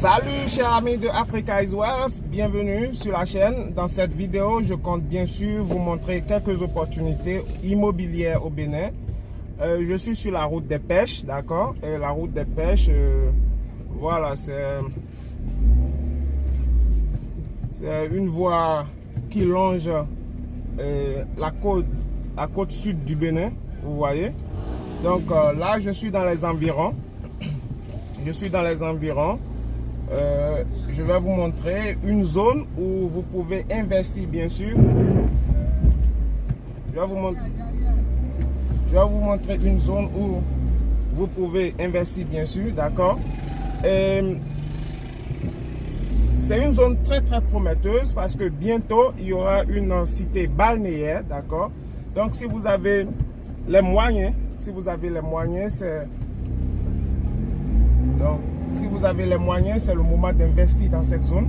Salut chers amis de Africa is Wealth, bienvenue sur la chaîne. Dans cette vidéo, je compte bien sûr vous montrer quelques opportunités immobilières au Bénin. Je suis sur la route des pêches, d'accord? Et la route des pêches, voilà, c'est une voie qui longe la côte sud du Bénin, vous voyez. Donc là, je suis dans les environs. Je vais vous montrer une zone où vous pouvez investir, bien sûr. Je vais vous montrer une zone où vous pouvez investir, bien sûr, d'accord. C'est une zone très prometteuse parce que bientôt il y aura une cité balnéaire, d'accord. Donc si vous avez les moyens, c'est le moment d'investir dans cette zone.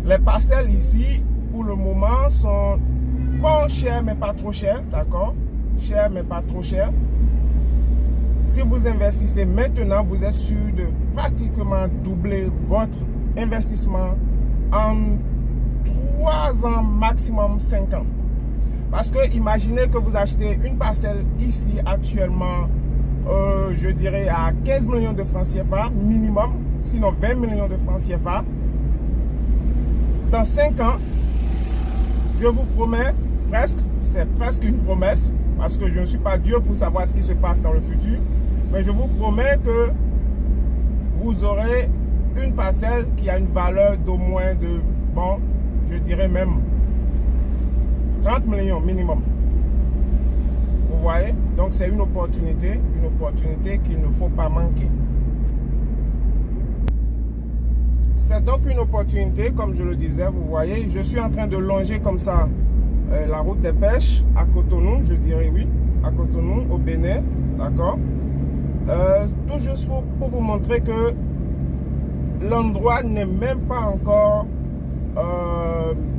Les parcelles ici, pour le moment, sont pas chères, mais pas trop chères, d'accord? Chères, mais pas trop chères. Si vous investissez maintenant, vous êtes sûr de pratiquement doubler votre investissement en 3 ans, maximum 5 ans. Parce que imaginez que vous achetez une parcelle ici actuellement, je dirais à 15 millions de francs CFA minimum, sinon 20 millions de francs CFA. Dans 5 ans, je vous promets, c'est presque une promesse, parce que je ne suis pas Dieu pour savoir ce qui se passe dans le futur, mais je vous promets que vous aurez une parcelle qui a une valeur d'au moins de, bon, je dirais même 30 millions minimum. Vous voyez? Donc c'est une opportunité qu'il ne faut pas manquer. C'est donc une opportunité, comme je le disais, vous voyez, je suis en train de longer comme ça la route des pêches à Cotonou, je dirais oui, à Cotonou, au Bénin, d'accord. Tout juste pour vous montrer que l'endroit n'est même pas encore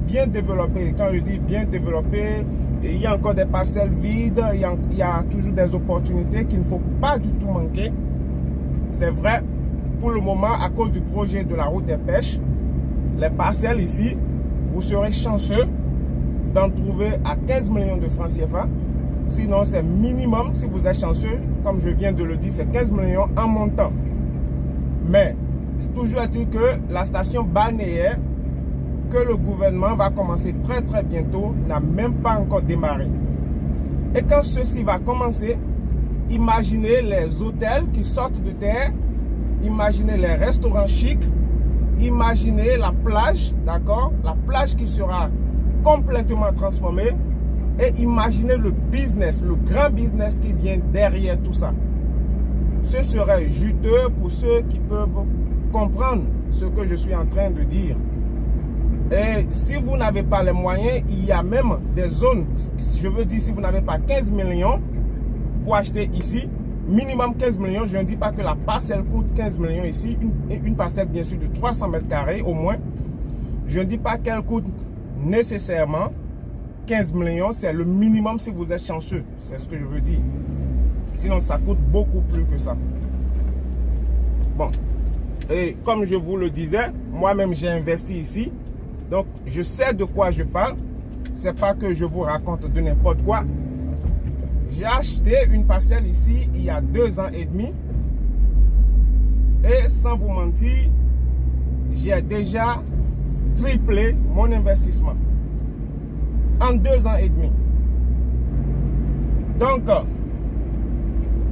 bien développé. Quand je dis bien développé, il y a encore des parcelles vides, il y a toujours des opportunités qu'il ne faut pas du tout manquer. C'est vrai, pour le moment, à cause du projet de la route des pêches, les parcelles ici, vous serez chanceux d'en trouver à 15 millions de francs CFA. Sinon, c'est minimum, si vous êtes chanceux, comme je viens de le dire, c'est 15 millions en montant. Mais, toujours est-il que la station balnéaire que le gouvernement va commencer très bientôt n'a même pas encore démarré. Et quand ceci va commencer, imaginez les hôtels qui sortent de terre, imaginez les restaurants chics, imaginez la plage, d'accord, la plage qui sera complètement transformée, et imaginez le business, le grand business qui vient derrière tout ça. Ce serait juteux pour ceux qui peuvent comprendre ce que je suis en train de dire. Et si vous n'avez pas les moyens, il y a même des zones, je veux dire, si vous n'avez pas 15 millions pour acheter ici, minimum 15 millions, je ne dis pas que la parcelle coûte 15 millions ici, une parcelle bien sûr de 300 mètres carrés au moins, je ne dis pas qu'elle coûte nécessairement 15 millions, c'est le minimum si vous êtes chanceux, c'est ce que je veux dire. Sinon ça coûte beaucoup plus que ça. Bon, et comme je vous le disais, moi-même j'ai investi ici. Donc, je sais de quoi je parle. C'est pas que je vous raconte de n'importe quoi. J'ai acheté une parcelle ici il y a 2 ans et demi. Et sans vous mentir, j'ai déjà triplé mon investissement. En 2 ans et demi. Donc,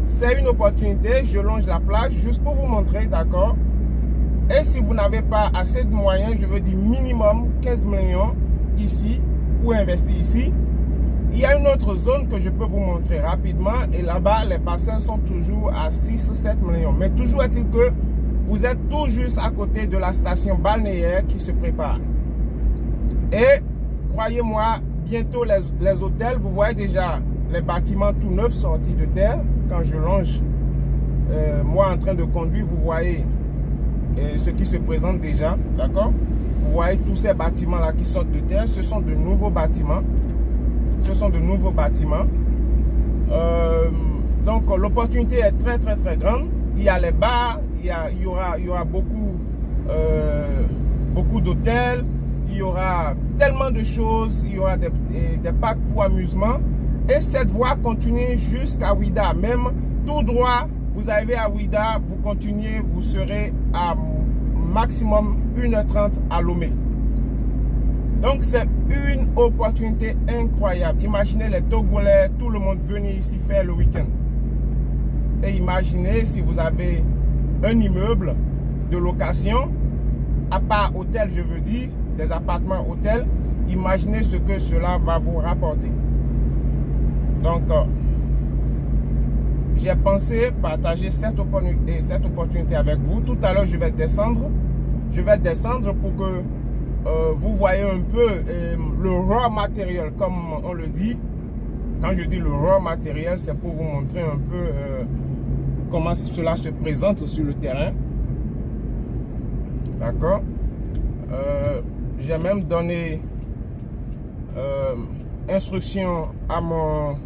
c'est une opportunité. Je longe la plage juste pour vous montrer, d'accord? Et si vous n'avez pas assez de moyens, je veux dire minimum 15 millions ici, pour investir ici. Il y a une autre zone que je peux vous montrer rapidement. Et là-bas, les parcelles sont toujours à 6-7 millions. Mais toujours est-il que vous êtes tout juste à côté de la station balnéaire qui se prépare. Et croyez-moi, bientôt les hôtels, vous voyez déjà les bâtiments tout neufs sortis de terre. Quand je longe, moi en train de conduire, vous voyez ce qui se présente déjà, d'accord? Vous voyez tous ces bâtiments là qui sortent de terre, ce sont de nouveaux bâtiments. Donc l'opportunité est très grande. Il y a les bars, il y aura beaucoup, beaucoup d'hôtels, il y aura tellement de choses, il y aura des parcs pour amusement. Et cette voie continue jusqu'à Ouidah. Même tout droit, vous arrivez à Ouidah, vous continuez, vous serez à maximum 1h30 à Lomé. Donc c'est une opportunité incroyable. Imaginez les Togolais, tout le monde venir ici faire le week-end. Et imaginez si vous avez un immeuble de location, à part hôtel, je veux dire, des appartements hôtels, imaginez ce que cela va vous rapporter. Donc, j'ai pensé partager cette opportunité avec vous. Tout à l'heure, je vais descendre. Je vais descendre pour que vous voyez un peu le raw matériel, comme on le dit. Quand je dis le raw matériel, c'est pour vous montrer un peu comment cela se présente sur le terrain. D'accord? J'ai même donné instruction à mon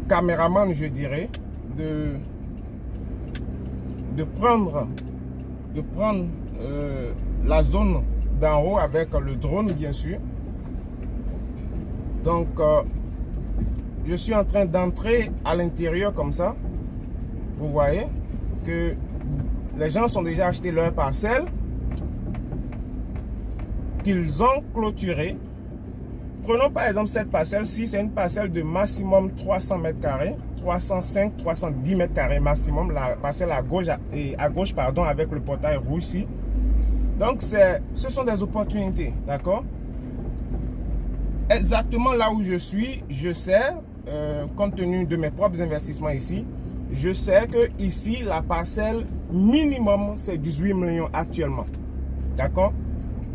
caméraman, je dirais, de prendre la zone d'en haut avec le drone, bien sûr. Donc, je suis en train d'entrer à l'intérieur comme ça. Vous voyez que les gens sont déjà acheté leur parcelle qu'ils ont clôturée. Prenons par exemple cette parcelle-ci, c'est une parcelle de maximum 300 mètres carrés, 305, 310 mètres carrés maximum, la parcelle à gauche, pardon, avec le portail rouge ici. Donc ce sont des opportunités, d'accord? Exactement là où je suis, je sais, compte tenu de mes propres investissements ici, je sais que ici la parcelle minimum c'est 18 millions actuellement, d'accord?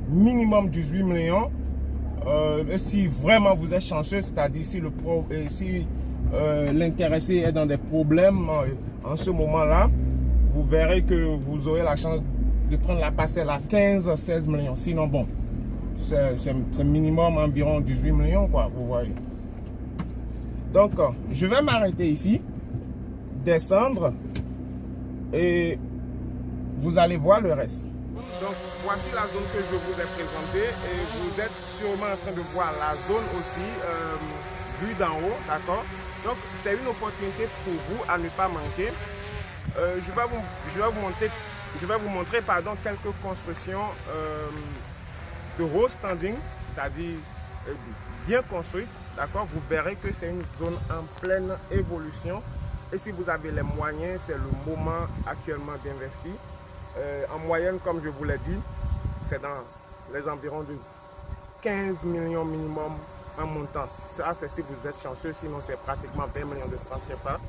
Minimum 18 millions. Si vraiment vous êtes chanceux, c'est-à-dire si l'intéressé est dans des problèmes en ce moment-là, vous verrez que vous aurez la chance de prendre la parcelle à 15-16 millions. Sinon, bon, c'est minimum environ 18 millions, quoi, vous voyez. Donc, je vais m'arrêter ici, descendre, et vous allez voir le reste. Donc, voici la zone que je vous ai présentée et vous êtes sûrement en train de voir la zone aussi vue d'en haut, d'accord? Donc, c'est une opportunité pour vous à ne pas manquer. Je vais vous montrer quelques constructions de raw standing, c'est-à-dire bien construites, d'accord? Vous verrez que c'est une zone en pleine évolution et si vous avez les moyens, c'est le moment actuellement d'investir. En moyenne, comme je vous l'ai dit, c'est dans les environs de 15 millions minimum en montant. Ça, c'est si vous êtes chanceux, sinon c'est pratiquement 20 millions de francs CFA.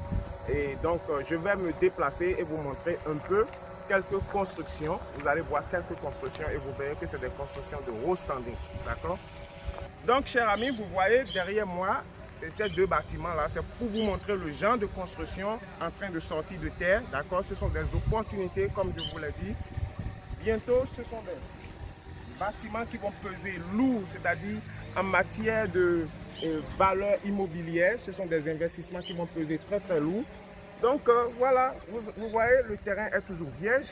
Et donc, je vais me déplacer et vous montrer un peu quelques constructions. Vous allez voir quelques constructions et vous verrez que c'est des constructions de raw standing. D'accord? Donc, chers amis, vous voyez derrière moi, ces deux bâtiments-là, c'est pour vous montrer le genre de construction en train de sortir de terre. D'accord? Ce sont des opportunités, comme je vous l'ai dit. Bientôt, ce sont des bâtiments qui vont peser lourd, c'est-à-dire en matière de valeur immobilière. Ce sont des investissements qui vont peser très très lourd. Donc voilà, vous voyez, le terrain est toujours vierge,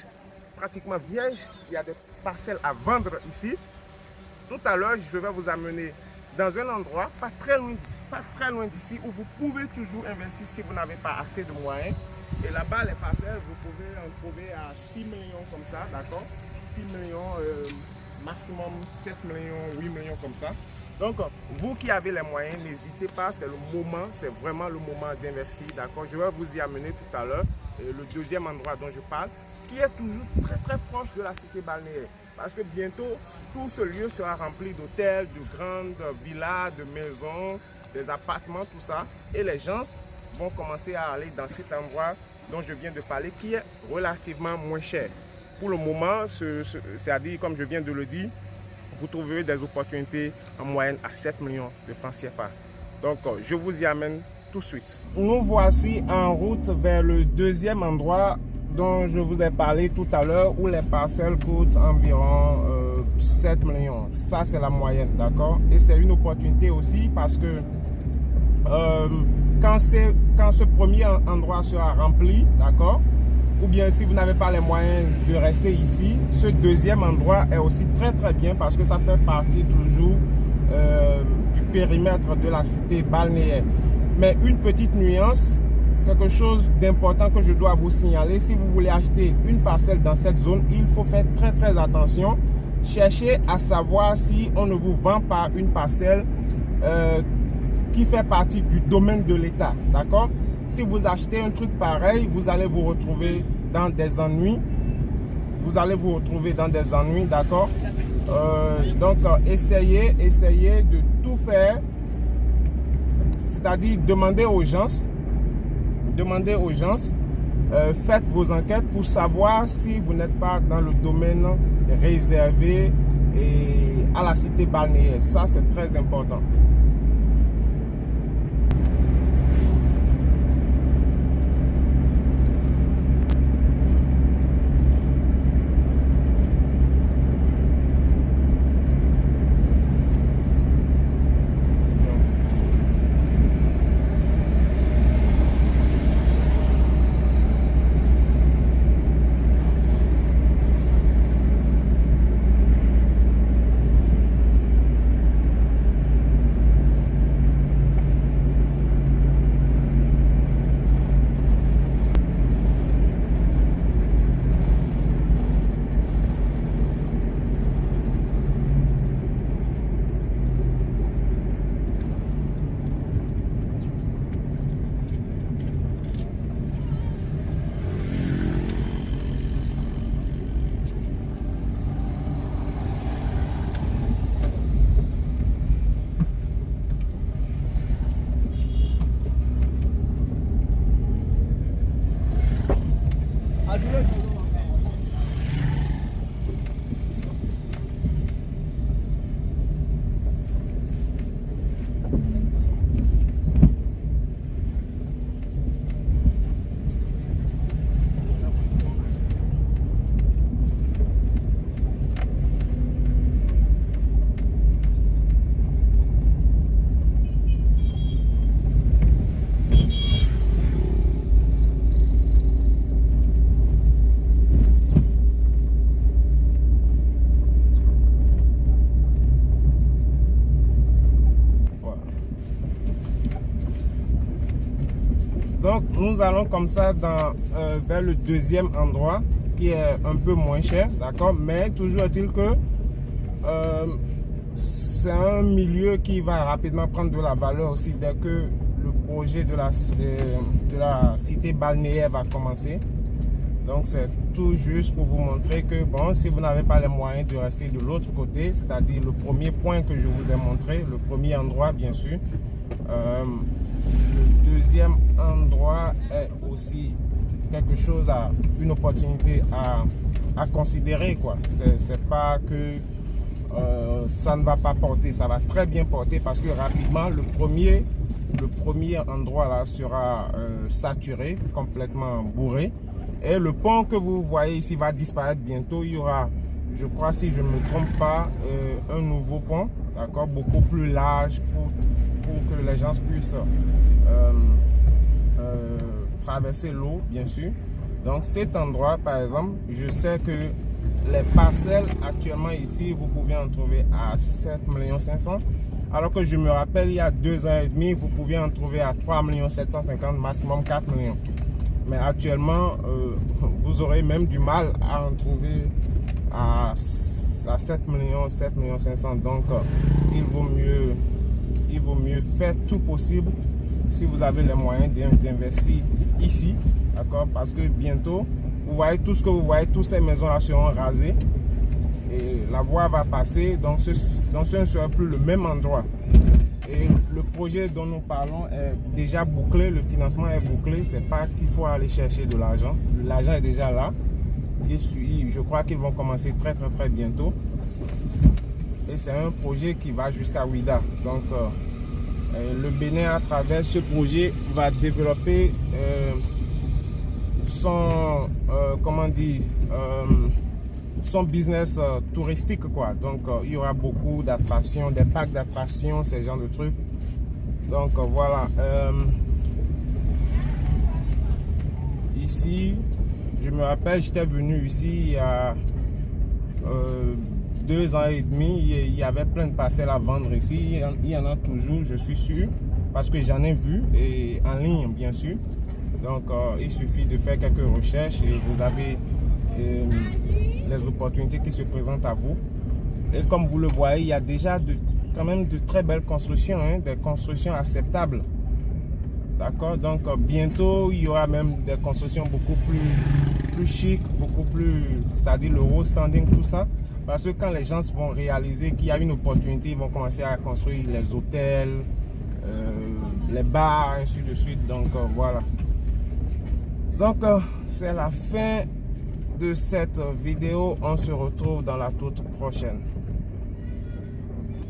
pratiquement vierge. Il y a des parcelles à vendre ici. Tout à l'heure, je vais vous amener dans un endroit pas très loin d'ici où vous pouvez toujours investir si vous n'avez pas assez de moyens. Et là-bas, les parcelles, vous pouvez en trouver à 6 millions comme ça, d'accord? 6 millions, maximum 7 millions, 8 millions comme ça. Donc, vous qui avez les moyens, n'hésitez pas, c'est le moment, c'est vraiment le moment d'investir, d'accord? Je vais vous y amener tout à l'heure, le deuxième endroit dont je parle, qui est toujours très très proche de la cité balnéaire. Parce que bientôt, tout ce lieu sera rempli d'hôtels, de grandes villas, de maisons, des appartements, tout ça. Et les gens vont commencer à aller dans cet endroit dont je viens de parler, qui est relativement moins cher. Pour le moment, c'est-à-dire, comme je viens de le dire, vous trouverez des opportunités en moyenne à 7 millions de francs CFA. Donc, je vous y amène tout de suite. Nous voici en route vers le deuxième endroit dont je vous ai parlé tout à l'heure, où les parcelles coûtent environ 7 millions. Ça, c'est la moyenne, d'accord? Et c'est une opportunité aussi parce que quand ce premier endroit sera rempli, d'accord, ou bien si vous n'avez pas les moyens de rester ici, ce deuxième endroit est aussi très bien parce que ça fait partie toujours du périmètre de la cité balnéaire. Mais une petite nuance, quelque chose d'important que je dois vous signaler, si vous voulez acheter une parcelle dans cette zone, il faut faire très attention. Cherchez à savoir si on ne vous vend pas une parcelle qui fait partie du domaine de l'État, d'accord? Si vous achetez un truc pareil, vous allez vous retrouver dans des ennuis. Vous allez vous retrouver dans des ennuis, d'accord? Donc, essayez de tout faire. C'est-à-dire, demandez aux gens, faites vos enquêtes pour savoir si vous n'êtes pas dans le domaine réservé à la cité balnéaire. Ça, c'est très important. Donc nous allons comme ça vers le deuxième endroit qui est un peu moins cher, d'accord, mais toujours est-il que c'est un milieu qui va rapidement prendre de la valeur aussi dès que le projet de la cité balnéaire va commencer. Donc c'est tout juste pour vous montrer que bon, si vous n'avez pas les moyens de rester de l'autre côté, c'est-à-dire le premier point que je vous ai montré, le premier endroit bien sûr, le deuxième endroit est aussi quelque chose, une opportunité à considérer, quoi. C'est pas que ça ne va pas porter, ça va très bien porter parce que rapidement le premier endroit là sera saturé, complètement bourré, et le pont que vous voyez ici va disparaître bientôt. Il y aura, je crois, si je ne me trompe pas, un nouveau pont, d'accord, beaucoup plus large pour que les gens puissent traverser l'eau, bien sûr. Donc cet endroit, par exemple, je sais que les parcelles actuellement ici, vous pouvez en trouver à 7 500 000, alors que je me rappelle, il y a 2 ans et demi, vous pouviez en trouver à 3 750 000, maximum 4 millions. Mais actuellement, vous aurez même du mal à en trouver à 7 500 000. Donc, il vaut mieux faire tout possible si vous avez les moyens d'investir ici, d'accord, parce que bientôt, vous voyez tout ce que vous voyez, toutes ces maisons-là seront rasées et la voie va passer, donc ce ne sera plus le même endroit. Et le projet dont nous parlons est déjà bouclé, le financement est bouclé, c'est pas qu'il faut aller chercher de l'argent, l'argent est déjà là. Et je crois qu'ils vont commencer très bientôt. Et c'est un projet qui va jusqu'à Ouidah. Donc le Bénin, à travers ce projet, va développer son business touristique, quoi. Donc il y aura beaucoup d'attractions, des parcs d'attractions, ce genre de trucs. Donc voilà, ici Je me rappelle, j'étais venu ici il y a 2 ans et demi. Il y avait plein de parcelles à vendre ici. Il y en a toujours, je suis sûr, parce que j'en ai vu, et en ligne bien sûr. Donc il suffit de faire quelques recherches et vous avez les opportunités qui se présentent à vous. Et comme vous le voyez, il y a déjà quand même de très belles constructions, hein, des constructions acceptables. D'accord, donc bientôt il y aura même des constructions beaucoup plus chic, beaucoup plus, c'est-à-dire le road standing, tout ça. Parce que quand les gens vont réaliser qu'il y a une opportunité, ils vont commencer à construire les hôtels, les bars, ainsi de suite. Donc voilà. Donc c'est la fin de cette vidéo. On se retrouve dans la toute prochaine.